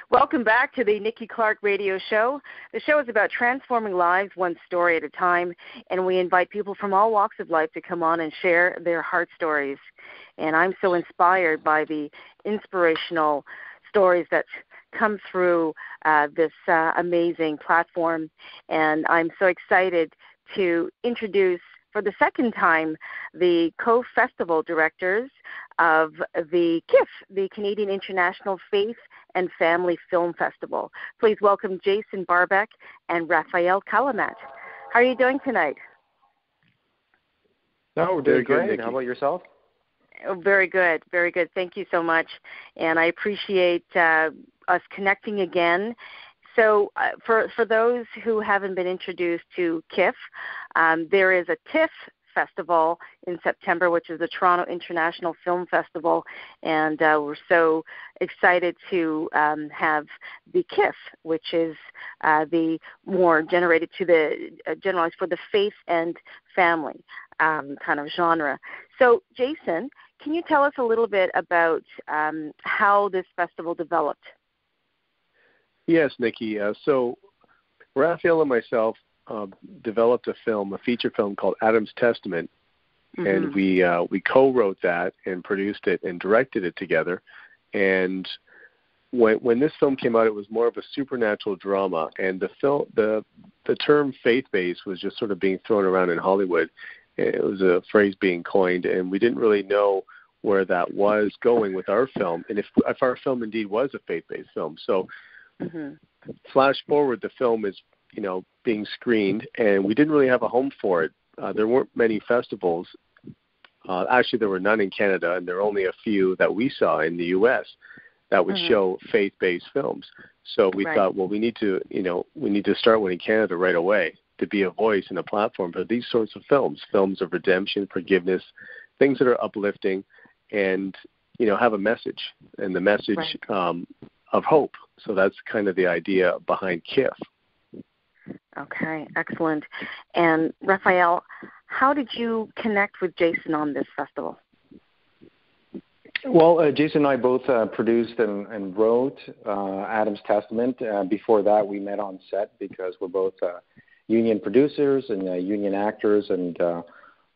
Welcome back to the Nikki Clarke Radio Show. The show is about transforming lives one story at a time, and we invite people from all walks of life to come on and share their heart stories. And I'm so inspired by the inspirational stories that come through this amazing platform, and I'm so excited to introduce for the second time the co-festival directors of the CIFF, the Canadian International Faith and Family Film Festival. Please welcome Jason Barbeck and Rafael Kalamat. How are you doing tonight? No, we're doing great. How about yourself? Oh, very good, very good. Thank you so much, and I appreciate us connecting again. So for those who haven't been introduced to CIFF, there is a TIFF festival in September, which is the Toronto International Film Festival, and we're so excited to have the CIFF, which is the more generated to the generalized for the faith and family kind of genre. So, Jason, can you tell us a little bit about how this festival developed? Yes, Nikki. So Rafael and myself developed a feature film called Adam's Testament, and we co-wrote that and produced it and directed it together. And when this film came out, it was more of a supernatural drama, and the term faith-based was just sort of being thrown around in Hollywood. It was a phrase being coined, and we didn't really know where that was going with our film, and if our film indeed was a faith-based film. So flash forward, the film is being screened, and we didn't really have a home for it. There weren't many festivals. Actually, there were none in Canada, and there were only a few that we saw in the U.S. that would show faith-based films. So we thought, well, we need to start one in Canada right away to be a voice and a platform for these sorts of films of redemption, forgiveness, things that are uplifting, and have a message, and the message of hope. So that's kind of the idea behind CIFF. Okay, excellent. And Rafael, how did you connect with Jason on this festival? Well, Jason and I both produced and wrote Adam's Testament. Before that, we met on set because we're both union producers and union actors, and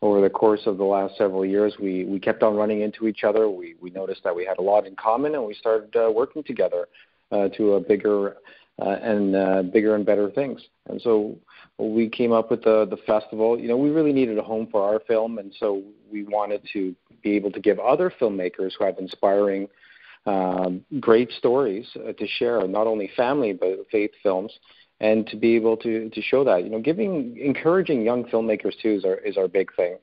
over the course of the last several years, we kept on running into each other. We noticed that we had a lot in common, and we started working together to a bigger and better things. And so we came up with the festival. We really needed a home for our film, and so we wanted to be able to give other filmmakers who have inspiring, great stories to share, not only family but faith films, and to be able to show that. Encouraging young filmmakers too is our big thing.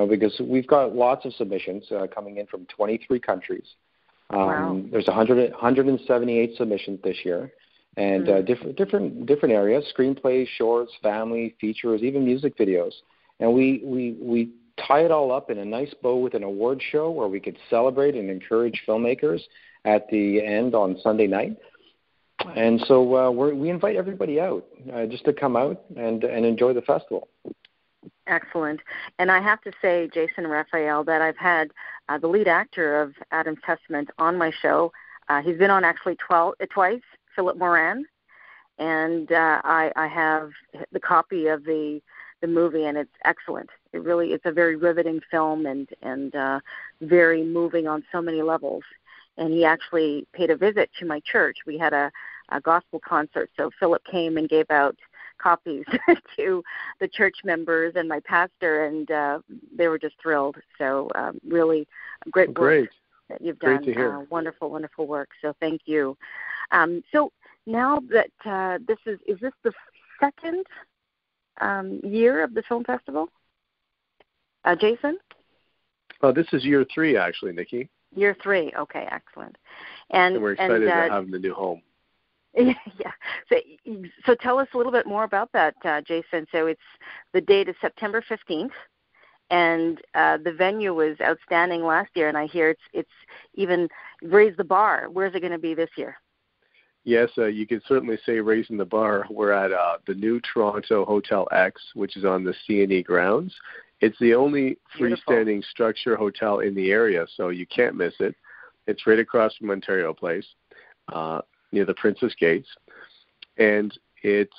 Because we've got lots of submissions coming in from 23 countries. Wow. There's 178 submissions this year, and different areas: screenplays, shorts, family, features, even music videos. And we tie it all up in a nice bow with an award show where we could celebrate and encourage filmmakers at the end on Sunday night. And so we invite everybody out just to come out and enjoy the festival. Excellent. And I have to say, Jason and Rafael, that I've had the lead actor of Adam's Testament on my show. He's been on actually twice, Philip Moran, and I have the copy of the movie, and it's excellent. It's a very riveting film and very moving on so many levels. And he actually paid a visit to my church. We had a gospel concert, so Philip came and gave out copies to the church members and my pastor, and they were just thrilled. So really great work that you've done. Great to hear. Wonderful, wonderful work. So thank you. So now that is this the second year of the film festival? Jason? This is year 3, actually, Nikki. Year 3. Okay, excellent. And we're excited to have the new home. Yeah. So tell us a little bit more about that, Jason. So the date is September 15th, and the venue was outstanding last year, and I hear it's even raised the bar. Where's it going to be this year? Yes, you could certainly say raising the bar. We're at the new Toronto Hotel X, which is on the C&E grounds. It's the only freestanding structure hotel in the area, so you can't miss it. It's right across from Ontario Place. near the Princess Gates. And it's,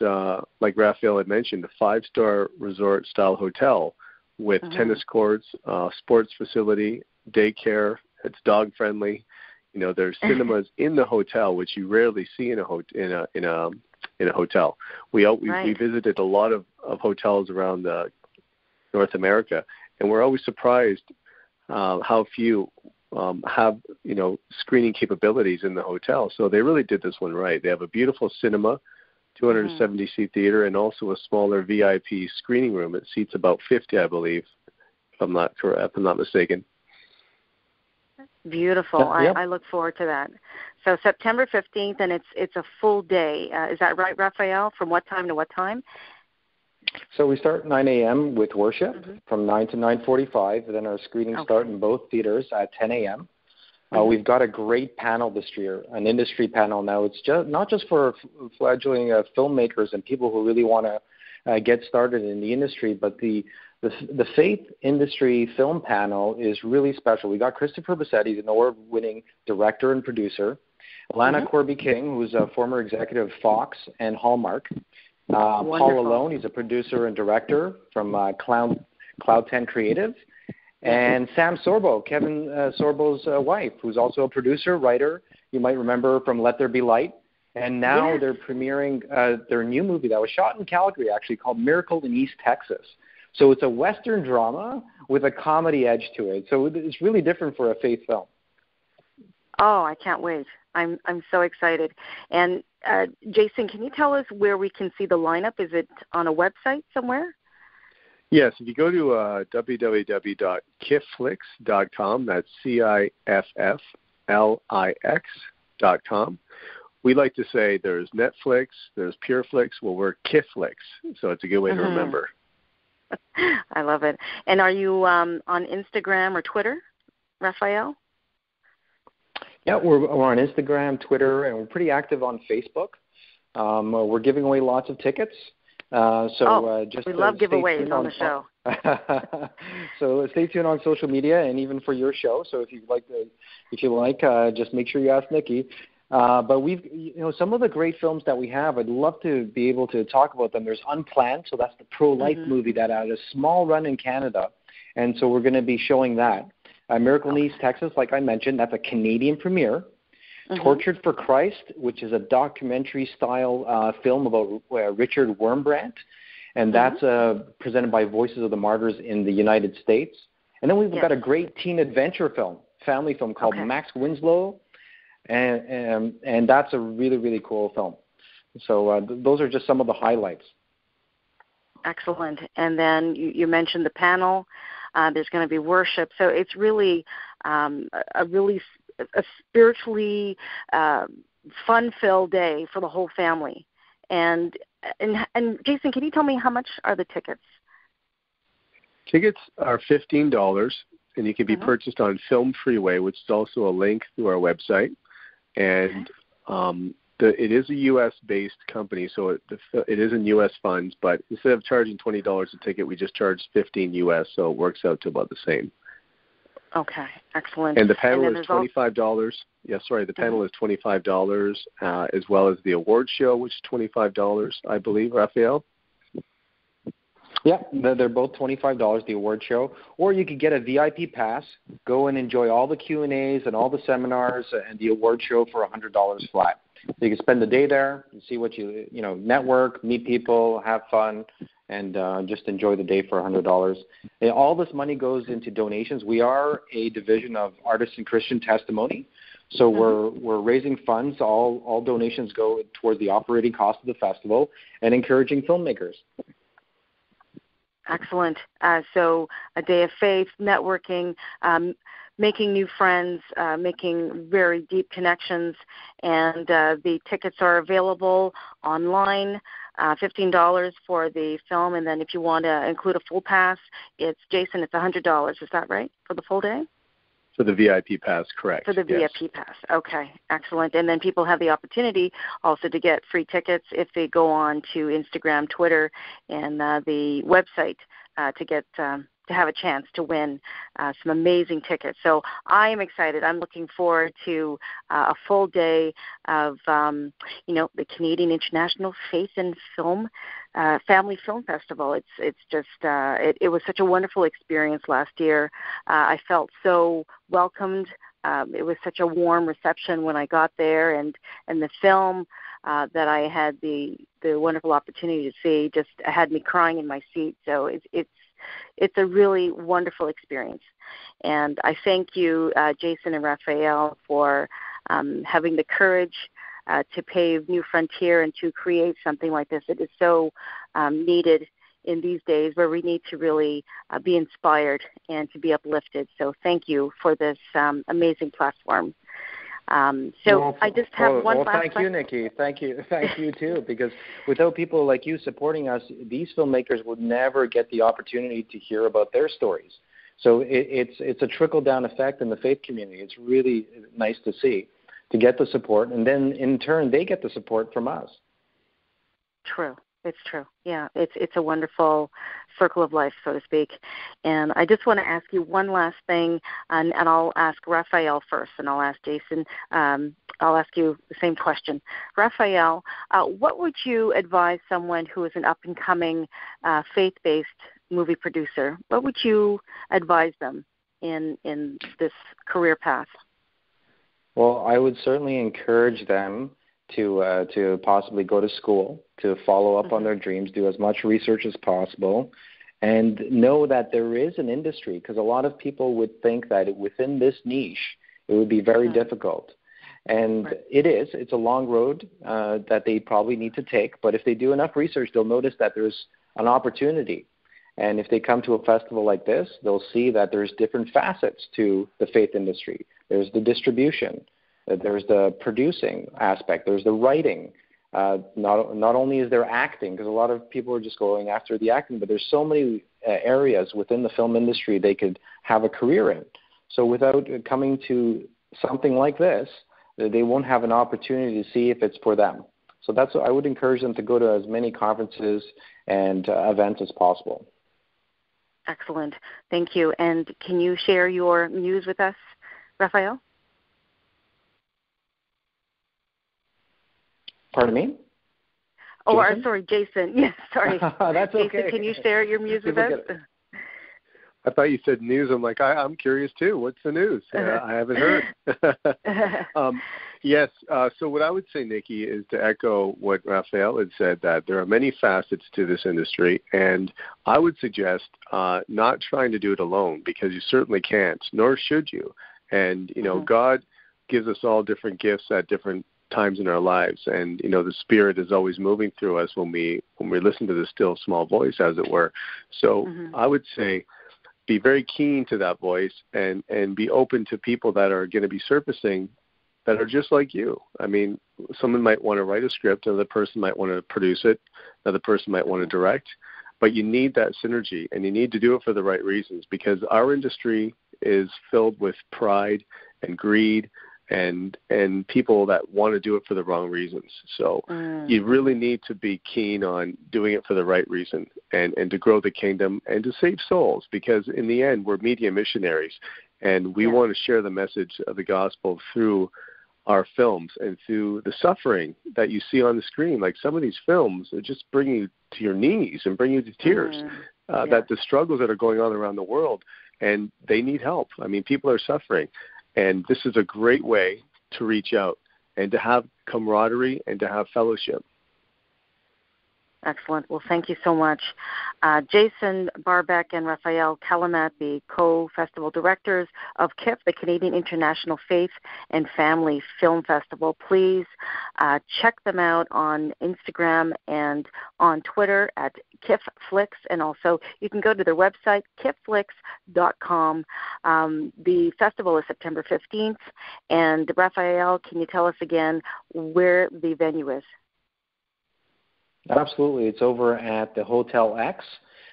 like Rafael had mentioned, a 5-star resort-style hotel with tennis courts, sports facility, daycare. It's dog-friendly. You know, there's cinemas in the hotel, which you rarely see in a hotel. We visited a lot of hotels around North America, and we're always surprised how few have, you know, screening capabilities in the hotel. So they really did this one right. They have a beautiful cinema, 270-seat theater, and also a smaller VIP screening room. It seats about 50, I believe, if I'm not mistaken. Beautiful. I look forward to that. So September 15th, and it's a full day. Is that right, Rafael? From what time to what time? So we start 9 a.m. with worship from 9 to 9:45. Then our screenings start in both theaters at 10 a.m. We've got a great panel this year, an industry panel now. It's not just for fledgling filmmakers and people who really want to get started in the industry, but the faith industry film panel is really special. We got Christopher Bassetti, an award-winning director and producer, Lana Corby-King, who's a former executive of Fox and Hallmark, Paul Alone, he's a producer and director from Cloud 10 Creative, and Sam Sorbo, Kevin Sorbo's wife, who's also a producer, writer. You might remember from Let There Be Light. And now they're premiering their new movie that was shot in Calgary, actually, called Miracle in East Texas. So it's a Western drama with a comedy edge to it. So it's really different for a faith film. Oh, I can't wait. I'm so excited. And Jason, can you tell us where we can see the lineup? Is it on a website somewhere? Yes, if you go to www.kifflix.com, that's CIFFLIX.com. We like to say there's Netflix, there's PureFlix, well, we're Kifflix, so it's a good way to remember. I love it. And are you on Instagram or Twitter, Rafael? Yeah, we're on Instagram, Twitter, and we're pretty active on Facebook. We're giving away lots of tickets. We love giveaways on the show. So stay tuned on social media and even for your show. So if you like, just make sure you ask Nikki. But we've, some of the great films that we have, I'd love to be able to talk about them. There's Unplanned, so that's the pro-life movie that had a small run in Canada, and so we're going to be showing that. Miracle in East Texas, like I mentioned, that's a Canadian premiere. Tortured for Christ, which is a documentary-style film about Richard Wurmbrand, and that's presented by Voices of the Martyrs in the United States. And then we've got a great teen adventure film, family film called Max Winslow, and that's a really, really cool film. So those are just some of the highlights. Excellent. And then you mentioned the panel. There's going to be worship. So it's really a spiritually fun-filled day for the whole family. And Jason, can you tell me how much are the tickets? Tickets are $15, and you can be purchased on Film Freeway, which is also a link to our website. And it is a U.S.-based company, so it is in U.S. funds. But instead of charging $20 a ticket, we just charge $15 U.S., so it works out to about the same. Okay, excellent. And the panel is $25. The panel is $25, as well as the award show, which is $25, I believe, Rafael. Yeah, they're both $25, the award show. Or you could get a VIP pass, go and enjoy all the Q&As and all the seminars and the award show for $100 flat. So you can spend the day there and see what network, meet people, have fun, and just enjoy the day for $100. And all this money goes into donations. We are a division of Artists in Christian Testimony, so we're raising funds. All donations go toward the operating cost of the festival and encouraging filmmakers. Excellent. So a day of faith, networking, making new friends, making very deep connections, and the tickets are available online, $15 for the film, and then if you want to include a full pass, it's $100. Is that right, for the full day? For the VIP pass, correct. For the VIP pass. Okay, excellent. And then people have the opportunity also to get free tickets if they go on to Instagram, Twitter, and the website to get have a chance to win some amazing tickets. So I am excited. I'm looking forward to a full day of, the Canadian International Faith and Film Family Film Festival. It's just it was such a wonderful experience last year. I felt so welcomed. It was such a warm reception when I got there, and the film that I had the wonderful opportunity to see just had me crying in my seat. So it's a really wonderful experience. And I thank you, Jason and Rafael, for having the courage to pave new frontier and to create something like this. It is so needed in these days where we need to really be inspired and to be uplifted. So thank you for this amazing platform. I just have one last thank you, Nikki. Thank you too, because without people like you supporting us, these filmmakers would never get the opportunity to hear about their stories. So it's a trickle-down effect in the faith community. It's really nice to see, to get the support, and then in turn they get the support from us. True. It's true. Yeah, it's a wonderful circle of life, so to speak. And I just want to ask you one last thing, and I'll ask Rafael first, and I'll ask Jason. I'll ask you the same question. Rafael, what would you advise someone who is an up-and-coming faith-based movie producer? What would you advise them in this career path? Well, I would certainly encourage them to possibly go to school, to follow up on their dreams, do as much research as possible, and know that there is an industry, because a lot of people would think that within this niche it would be very difficult. And it's a long road that they probably need to take, but if they do enough research, they'll notice that there's an opportunity. And if they come to a festival like this, they'll see that there's different facets to the faith industry. There's the distribution, there's the producing aspect, there's the writing. Not only is there acting, because a lot of people are just going after the acting, but there's so many areas within the film industry they could have a career in. So without coming to something like this, they won't have an opportunity to see if it's for them. So that's what I would encourage them to go to as many conferences and events as possible. Excellent. Thank you. And can you share your muse with us, Rafael? Pardon me? Oh, Jason? sorry, Jason. Yes, sorry. That's Jason, okay. can you share your muse with us? I thought you said news. I'm like, I'm curious too. What's the news? I haven't heard. Yes. So what I would say, Nikki, is to echo what Rafael had said, that there are many facets to this industry, and I would suggest not trying to do it alone, because you certainly can't, nor should you. And, God gives us all different gifts at different times in our lives, and the Spirit is always moving through us when we listen to the still small voice, as it were. So I would say be very keen to that voice, and be open to people that are going to be surfacing that are just like you. I mean, someone might want to write a script, another person might want to produce it, another person might want to direct, but you need that synergy, and you need to do it for the right reasons, because our industry is filled with pride and greed and people that want to do it for the wrong reasons. So you really need to be keen on doing it for the right reason, and to grow the kingdom and to save souls, because in the end, we're media missionaries, and we want to share the message of the gospel through our films and through the suffering that you see on the screen. Like, some of these films are just bring you to your knees and bring you to tears, that the struggles that are going on around the world, and they need help. I mean, people are suffering. And this is a great way to reach out and to have camaraderie and to have fellowship. Excellent. Well, thank you so much. Jason, Barbeck, and Rafael Kalamat, the co-festival directors of CIFF, the Canadian International Faith and Family Film Festival. Please check them out on Instagram and on Twitter at CIFFflix, and also you can go to their website, CIFFflix.com. The festival is September 15th, and Rafael, can you tell us again where the venue is? Absolutely. It's over at the Hotel X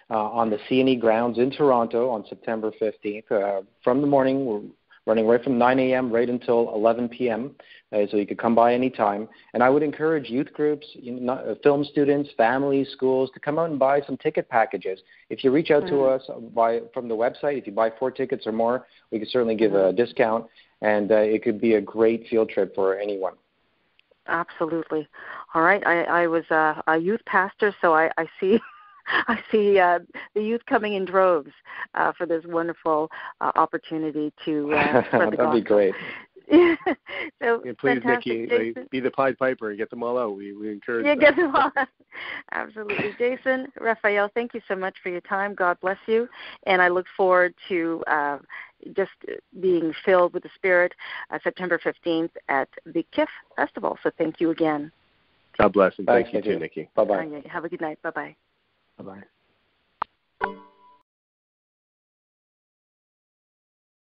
on the C&E grounds in Toronto on September 15th. From the morning, running right from 9 a.m. right until 11 p.m., so you could come by any time. And I would encourage youth groups, film students, families, schools to come out and buy some ticket packages. If you reach out to us from the website, if you buy 4 tickets or more, we can certainly give a discount, and it could be a great field trip for anyone. Absolutely. All right. I was a youth pastor, so I see I see the youth coming in droves for this wonderful opportunity to spread the gospel. That'd be great. So please, Nikki, Jason, be the Pied Piper and get them all out. We encourage them. Get them all out. Absolutely. Jason, Rafael, thank you so much for your time. God bless you. And I look forward to just being filled with the Spirit September 15th at the CIFF Festival. So thank you again. God bless, and thank you too, Nikki. Bye-bye. Have a good night. Bye-bye. Bye-bye.